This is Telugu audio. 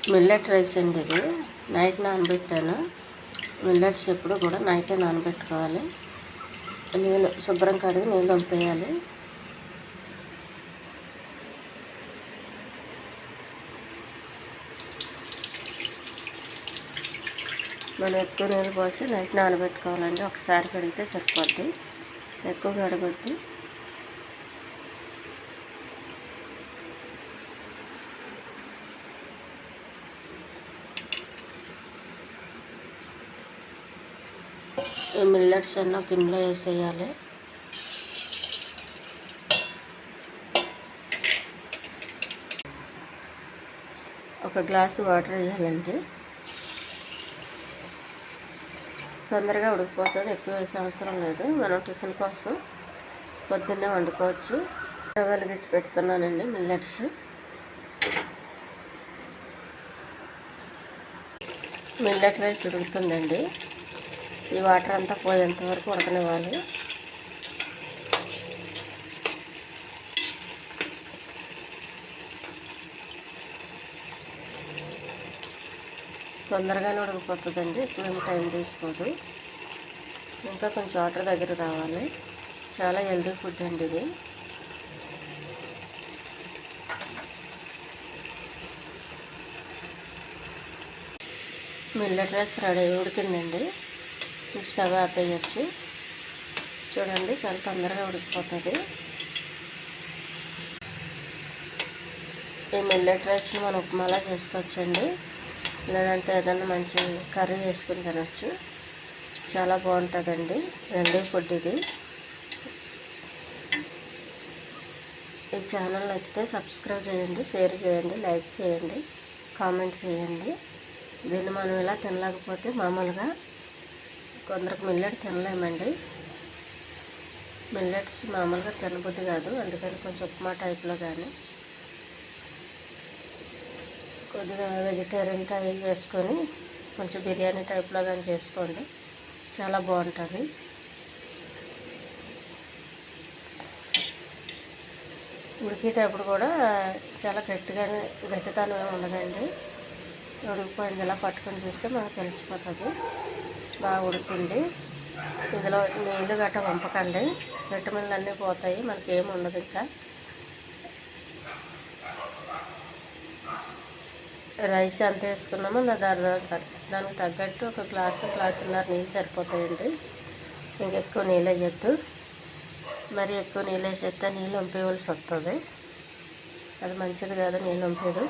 మిల్లెట్ రైస్ అండి ఇది. నైట్ నానబెట్టాను. మిల్లెట్స్ ఎప్పుడు కూడా నైటే నానబెట్టుకోవాలి. నీళ్ళు శుభ్రం కడిగి నీళ్ళు వంపేయాలి. మనం ఎక్కువ నీళ్ళు పోసి నైట్ నానబెట్టుకోవాలండి. ఒకసారి కడిగితే సరిపోద్ది, ఎక్కువ కడగొద్దు. ఈ మిల్లెట్స్ అన్నీ గిన్నెలో వేసేయాలి. ఒక గ్లాసు వాటర్ వేయాలండి. తొందరగా ఉడికిపోతుంది, ఎక్కువ వేసే అవసరం లేదు. మనం టిఫిన్ కోసం పొద్దున్నే వండుకోవచ్చు. స్టవ్ వెలిగించి పెడుతున్నానండి. మిల్లెట్స్ మిల్లెట్ రైస్ ఉడుకుతుందండి. ఈ వాటర్ అంతా పోయేంత వరకు ఉడకనివ్వాలి. తొందరగానే ఉడికిపోతుందండి, ఎక్కువ టైం తీసుకోదు. ఇంకా కొంచెం వాటర్ దగ్గర రావాలి. చాలా హెల్తీ ఫుడ్ అండి ఇది. మిల్లెట్ రైస్ రెడీ ఉడికిందండి. స్టవ్ ఆపేయచ్చు. చూడండి, చాలా తొందరగా ఉడికిపోతుంది. ఈ మిల్లెట్ రైస్ని మనం ఉప్మాలా చేసుకోవచ్చండి, లేదంటే ఏదైనా మంచి కర్రీ వేసుకుని తినచ్చు. చాలా బాగుంటుందండి. హెల్తీ ఫుడ్ ఇది. ఈ ఛానల్ నచ్చితే సబ్స్క్రైబ్ చేయండి, షేర్ చేయండి, లైక్ చేయండి, కామెంట్ చేయండి. దీన్ని మనం ఇలా తినలేకపోతే మామూలుగా కొందరికి మిల్లెట్ తినలేమండి. మిల్లెట్స్ మామూలుగా తినబుద్ధి కాదు, అందుకని కొంచెం ఉప్మా టైప్లో కానీ కొద్దిగా వెజిటేరియన్ టైప్ చేసుకొని కొంచెం బిర్యానీ టైప్లో కానీ చేసుకోండి, చాలా బాగుంటుంది. ఉడికేటప్పుడు కూడా చాలా గట్టితనం ఏమి ఉండదండి. ఉడికిపోయింది, ఇలా పట్టుకొని చూస్తే మనకు తెలిసిపోతుంది బాగా ఉడికింది. ఇందులో నీళ్ళు గట్ట వంపకండి, విటమిన్లు అన్నీ పోతాయి, మనకి ఏమి ఉండదు. ఇంకా రైస్ ఎంత వేసుకున్నామో దానికి తగ్గట్టు ఒక గ్లాసున్నర నీళ్ళు సరిపోతాయండి. ఇంకెక్కువ నీళ్ళు వేయద్దు. మరి ఎక్కువ నీళ్ళు వేసేస్తే నీళ్ళు వంపేయవలసి వస్తుంది, అది మంచిది కాదు నీళ్ళు వంపేయడం.